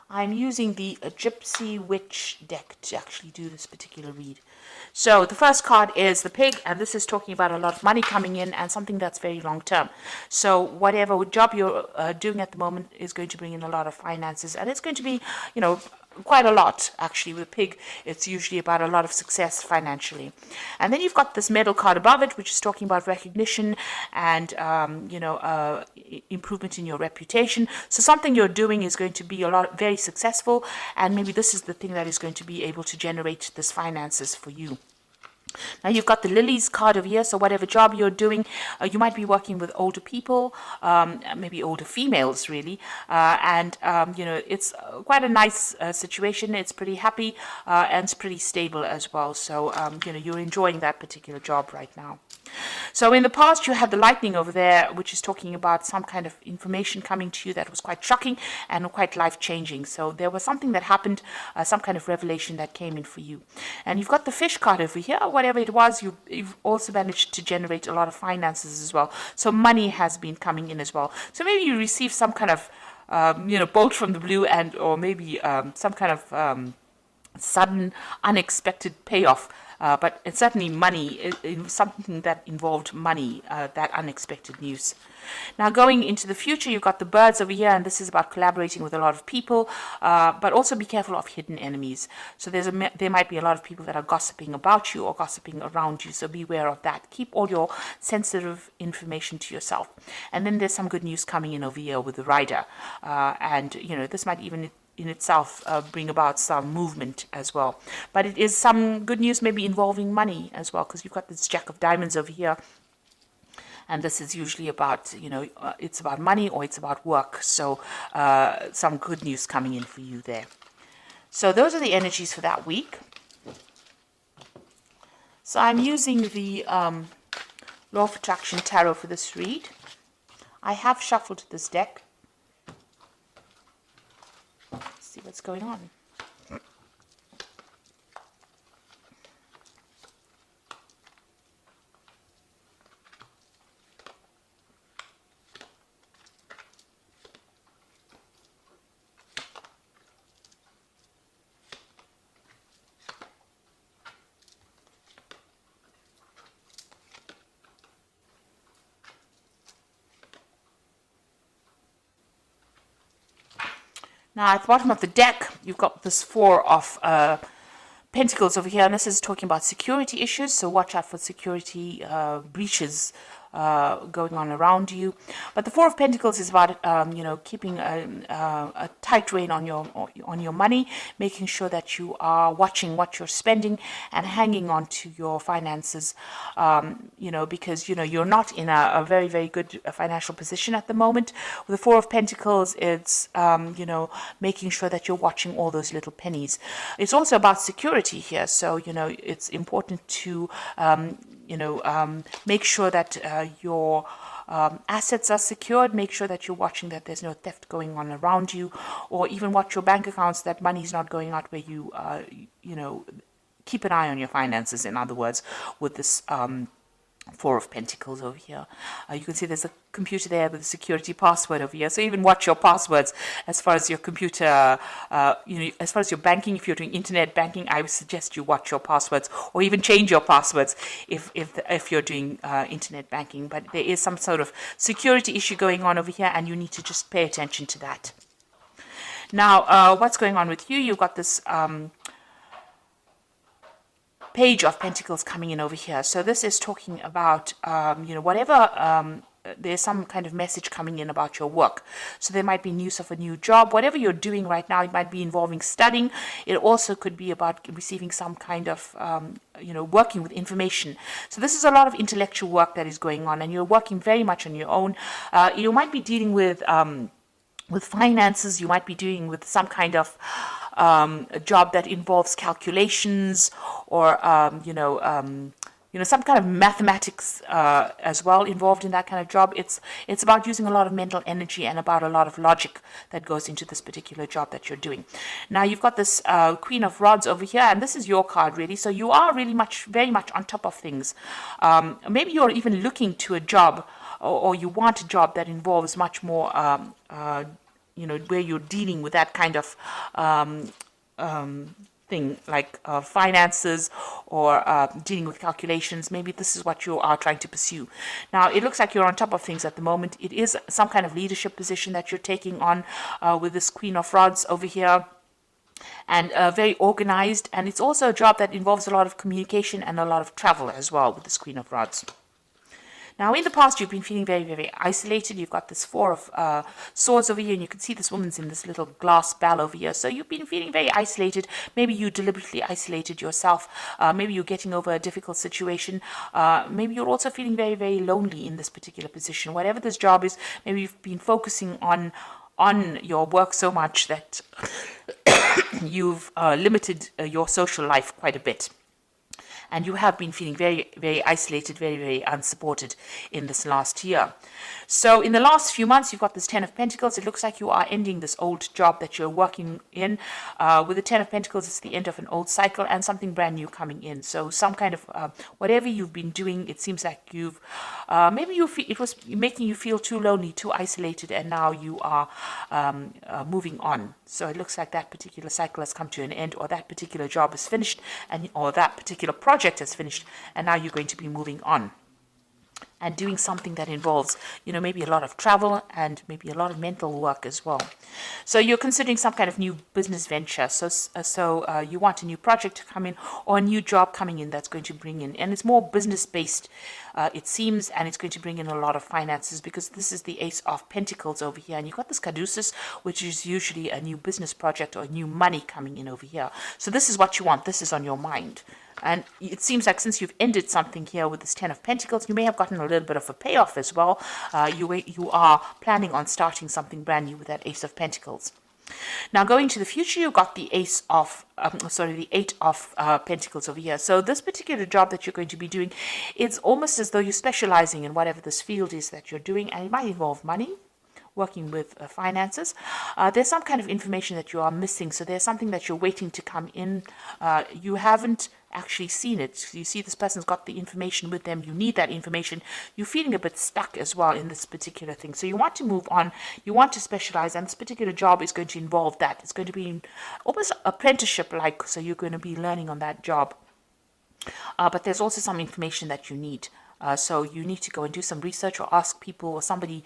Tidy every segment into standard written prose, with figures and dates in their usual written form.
I'm using the Gypsy Witch deck to actually do this particular read. So the first card is the pig, and this is talking about a lot of money coming in and something that's very long term. So whatever job you're doing at the moment is going to bring in a lot of finances, and it's going to be, quite a lot actually. With pig, it's usually about a lot of success financially. And then you've got this medal card above it, which is talking about recognition and improvement in your reputation. So something you're doing is going to be very successful, and maybe this is the thing that is going to be able to generate this finances for you. Now you've got the lilies card over here, so whatever job you're doing, you might be working with older people, maybe older females really, and it's quite a nice situation. It's pretty happy and it's pretty stable as well, so you're enjoying that particular job right now. So in the past you had the lightning over there, which is talking about some kind of information coming to you that was quite shocking and quite life-changing. So there was something that happened, some kind of revelation that came in for you. And you've got the fish card over here. Whatever it was, you've also managed to generate a lot of finances as well. So money has been coming in as well. So maybe you received some kind of bolt from the blue, or maybe some kind of sudden unexpected payoff. But it's certainly money, something that involved money, that unexpected news. Now going into the future, you've got the birds over here, and this is about collaborating with a lot of people, but also be careful of hidden enemies. So there might be a lot of people that are gossiping about you or gossiping around you, so beware of that. Keep all your sensitive information to yourself. And then there's some good news coming in over here with the rider, and this might even in itself bring about some movement as well. But it is some good news maybe involving money as well, because you've got this Jack of Diamonds over here. And this is usually about, it's about money or it's about work. So some good news coming in for you there. So those are the energies for that week. So I'm using the Law of Attraction Tarot for this read. I have shuffled this deck. See what's going on. Now at the bottom of the deck, you've got this Four of Pentacles over here, and this is talking about security issues, so watch out for security breaches going on around you. But the Four of Pentacles is about keeping a tight rein on your money, making sure that you are watching what you're spending and hanging on to your finances, because you're not in a very, very good financial position at the moment. With the Four of Pentacles, it's making sure that you're watching all those little pennies. It's also about security here, so it's important to make sure that your assets are secured. Make sure that you're watching that there's no theft going on around you, or even watch your bank accounts, that money's not going out where you, keep an eye on your finances, in other words, with this Four of Pentacles over here. You can see there's a computer there with a security password over here. So even watch your passwords as far as your computer, as far as your banking. If you're doing internet banking, I would suggest you watch your passwords, or even change your passwords if you're doing internet banking. But there is some sort of security issue going on over here, and you need to just pay attention to that. Now, what's going on with you? You've got this Page of Pentacles coming in over here. So this is talking about, whatever, there's some kind of message coming in about your work. So there might be news of a new job. Whatever you're doing right now, it might be involving studying. It also could be about receiving some kind of, working with information. So this is a lot of intellectual work that is going on, and you're working very much on your own. You might be dealing with finances. You might be dealing with some kind of a job that involves calculations, or some kind of mathematics as well involved in that kind of job. It's about using a lot of mental energy and about a lot of logic that goes into this particular job that you're doing. Now you've got this Queen of Rods over here, and this is your card really. So you are really very much on top of things. Maybe you're even looking to a job, or you want a job that involves much more where you're dealing with that kind of thing, like finances or dealing with calculations. Maybe this is what you are trying to pursue. Now, it looks like you're on top of things at the moment. It is some kind of leadership position that you're taking on with this Queen of Rods over here, and very organized. And it's also a job that involves a lot of communication and a lot of travel as well with this Queen of Rods. Now, in the past, you've been feeling very, very isolated. You've got this Four of Swords over here, and you can see this woman's in this little glass bell over here. So you've been feeling very isolated. Maybe you deliberately isolated yourself. Maybe you're getting over a difficult situation. Maybe you're also feeling very, very lonely in this particular position. Whatever this job is, maybe you've been focusing on your work so much that you've limited your social life quite a bit. And you have been feeling very, very isolated, very, very unsupported in this last year. So in the last few months, you've got this Ten of Pentacles. It looks like you are ending this old job that you're working in. With the Ten of Pentacles, it's the end of an old cycle and something brand new coming in. So some kind of whatever you've been doing, it seems like you've maybe it was making you feel too lonely, too isolated, and now you are moving on. So it looks like that particular cycle has come to an end, or that particular job is finished, or that particular project is finished, and now you're going to be moving on and doing something that involves, maybe a lot of travel and maybe a lot of mental work as well. So you're considering some kind of new business venture. So you want a new project to come in, or a new job coming in that's going to bring in, and it's more business based, it seems, and it's going to bring in a lot of finances, because this is the Ace of Pentacles over here, and you've got this Caduceus, which is usually a new business project or new money coming in over here. So this is what you want. This is on your mind. And it seems like since you've ended something here with this Ten of Pentacles, you may have gotten a little bit of a payoff as well. You are planning on starting something brand new with that Ace of Pentacles. Now, going to the future, you've got the Eight of Pentacles over here. So this particular job that you're going to be doing, it's almost as though you're specializing in whatever this field is that you're doing, and it might involve money, working with finances. There's some kind of information that you are missing. So there's something that you're waiting to come in. You haven't actually seen it. You see this person's got the information with them. You need that information. You're feeling a bit stuck as well in this particular thing. So you want to move on. You want to specialize, and this particular job is going to involve that. It's going to be almost apprenticeship-like. So you're going to be learning on that job. But there's also some information that you need. So you need to go and do some research, or ask people or somebody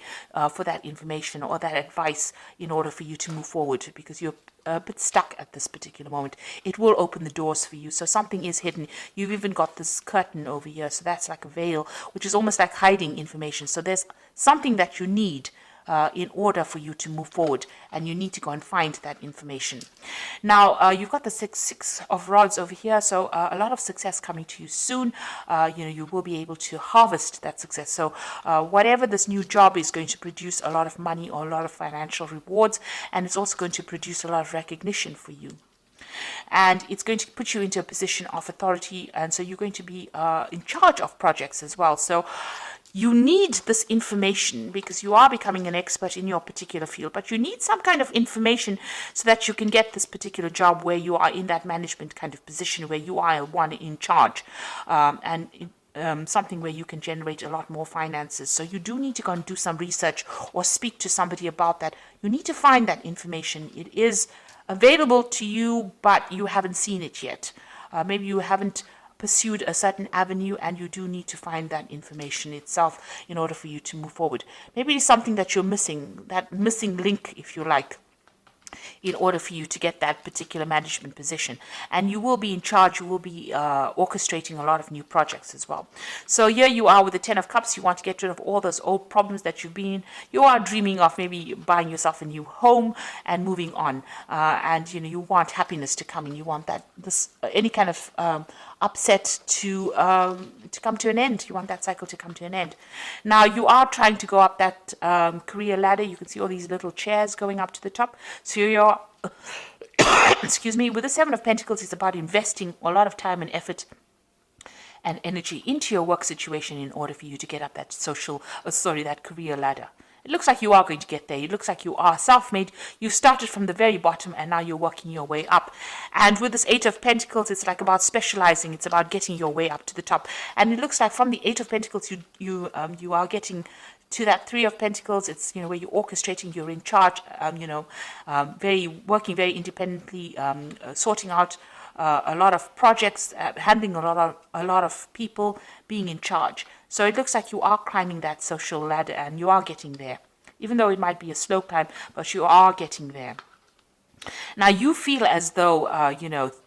for that information or that advice in order for you to move forward, because you're a bit stuck at this particular moment. It will open the doors for you. So something is hidden. You've even got this curtain over here. So that's like a veil, which is almost like hiding information. So there's something that you need in order for you to move forward, and you need to go and find that information. Now, you've got the six of Rods over here, so a lot of success coming to you soon. You will be able to harvest that success. So whatever this new job is going to produce a lot of money or a lot of financial rewards, and it's also going to produce a lot of recognition for you. And it's going to put you into a position of authority, and so you're going to be in charge of projects as well. So you need this information because you are becoming an expert in your particular field, but you need some kind of information so that you can get this particular job where you are in that management kind of position, where you are one in charge, something where you can generate a lot more finances. So you do need to go and do some research or speak to somebody about that. You need to find that information. It is available to you, but you haven't seen it yet. Maybe you haven't pursued a certain avenue, and you do need to find that information itself in order for you to move forward. Maybe it's something that you're missing, that missing link, if you like, in order for you to get that particular management position. And you will be in charge. You will be orchestrating a lot of new projects as well. So here you are with the Ten of Cups. You want to get rid of all those old problems that you've been. You are dreaming of maybe buying yourself a new home and moving on. And you want happiness to come in. You want any kind of upset to come to an end. You want that cycle to come to an end. Now you are trying to go up that career ladder. You can see all these little chairs going up to the top. So you're excuse me, with the Seven of Pentacles, it's about investing a lot of time and effort and energy into your work situation in order for you to get up that that career ladder. It looks like you are going to get there. It looks like you are self-made. You started from the very bottom and now you're working your way up. And with this Eight of Pentacles, it's like about specializing. It's about getting your way up to the top. And it looks like from the Eight of Pentacles, you are getting to that Three of Pentacles. It's, you know, where you're orchestrating, you're in charge, working very independently, sorting out a lot of projects, handling a lot of people, being in charge. So it looks like you are climbing that social ladder and you are getting there. Even though it might be a slow climb, but you are getting there. Now you feel as though,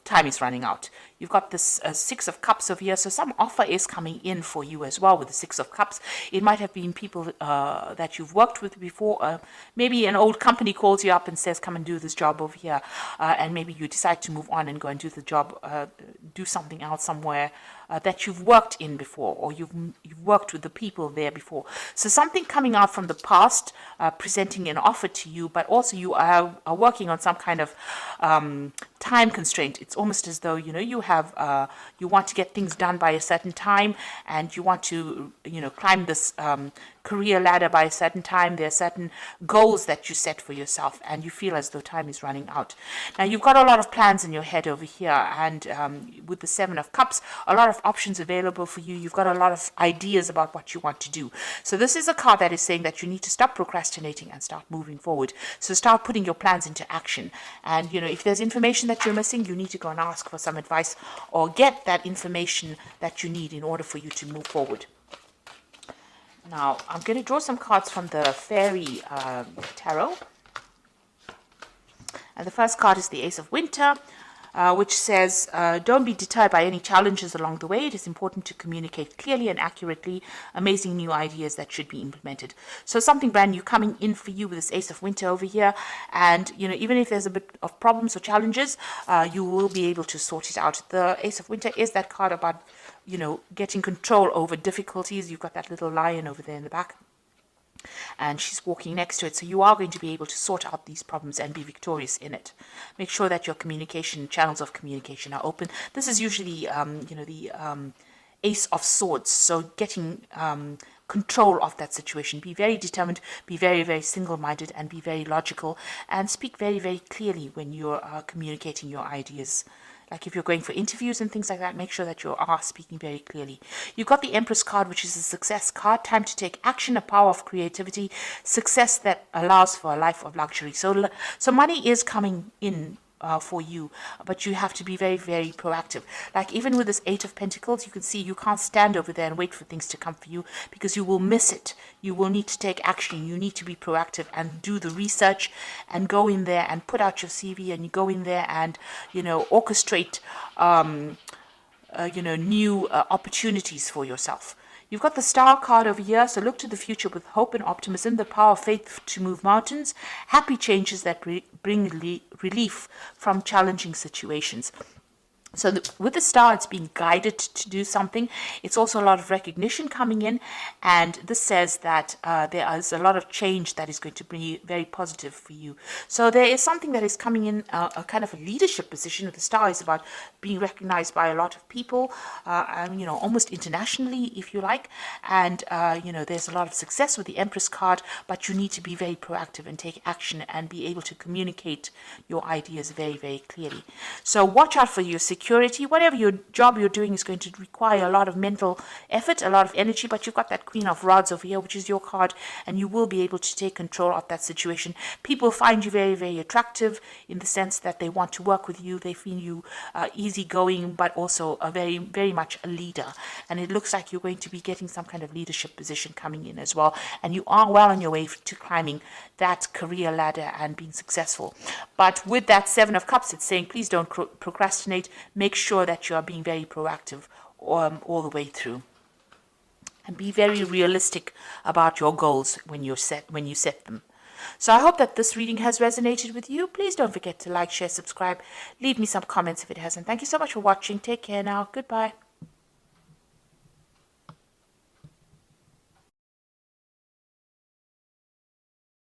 time is running out. You've got this Six of Cups over here, so some offer is coming in for you as well with the Six of Cups. It might have been people that you've worked with before. Maybe an old company calls you up and says, come and do this job over here. And maybe you decide to move on and go and do the job, do something else somewhere that you've worked in before, or you've worked with the people there before. So something coming out from the past, presenting an offer to you, but also you are working on some kind of time constraint. It's almost as though, you want to get things done by a certain time, and you want to, climb this career ladder by a certain time. There are certain goals that you set for yourself, and you feel as though time is running out. Now, you've got a lot of plans in your head over here, and with the Seven of Cups, a lot of options available for you. You've got a lot of ideas about what you want to do. So this is a card that is saying that you need to stop procrastinating and start moving forward. So start putting your plans into action. And, if there's information that you're missing, you need to go and ask for some advice or get that information that you need in order for you to move forward. Now, I'm going to draw some cards from the Fairy Tarot. And the first card is the Ace of Winter, which says, don't be deterred by any challenges along the way. It is important to communicate clearly and accurately amazing new ideas that should be implemented. So something brand new coming in for you with this Ace of Winter over here. And, even if there's a bit of problems or challenges, you will be able to sort it out. The Ace of Winter is that card about, getting control over difficulties. You've got that little lion over there in the back, and she's walking next to it. So you are going to be able to sort out these problems and be victorious in it. Make sure that your channels of communication are open. This is usually, the Ace of Swords. So getting control of that situation. Be very determined, be very, very single-minded, and be very logical, and speak very, very clearly when you're communicating your ideas. Like if you're going for interviews and things like that, make sure that you are speaking very clearly. You've got the Empress card, which is a success card. Time to take action, a power of creativity, success that allows for a life of luxury. So money is coming in for you, but you have to be very, very proactive. Like even with this Eight of Pentacles, you can see you can't stand over there and wait for things to come for you, because you will miss it. You will need to take action. You need to be proactive and do the research and go in there and put out your CV, and you go in there and, orchestrate, new opportunities for yourself. You've got the Star card over here, so look to the future with hope and optimism, the power of faith to move mountains, happy changes that bring relief from challenging situations. So with the Star, it's being guided to do something. It's also a lot of recognition coming in, and this says that there is a lot of change that is going to be very positive for you. So there is something that is coming in, a kind of a leadership position. With the Star is about being recognized by a lot of people, almost internationally, if you like. And, there's a lot of success with the Empress card, but you need to be very proactive and take action and be able to communicate your ideas very, very clearly. So watch out for your security. Whatever your job you're doing is going to require a lot of mental effort, a lot of energy, but you've got that Queen of Rods over here, which is your card, and you will be able to take control of that situation. People find you very, very attractive in the sense that they want to work with you. They feel you easygoing, but also a very, very much a leader. And it looks like you're going to be getting some kind of leadership position coming in as well. And you are well on your way to climbing that career ladder and being successful. But with that Seven of Cups, it's saying, please don't procrastinate. Make sure that you are being very proactive all the way through, and be very realistic about your goals when you set them. So I hope that this reading has resonated with you. Please don't forget to like, share, subscribe. Leave me some comments if it hasn't. Thank you so much for watching. Take care now. Goodbye.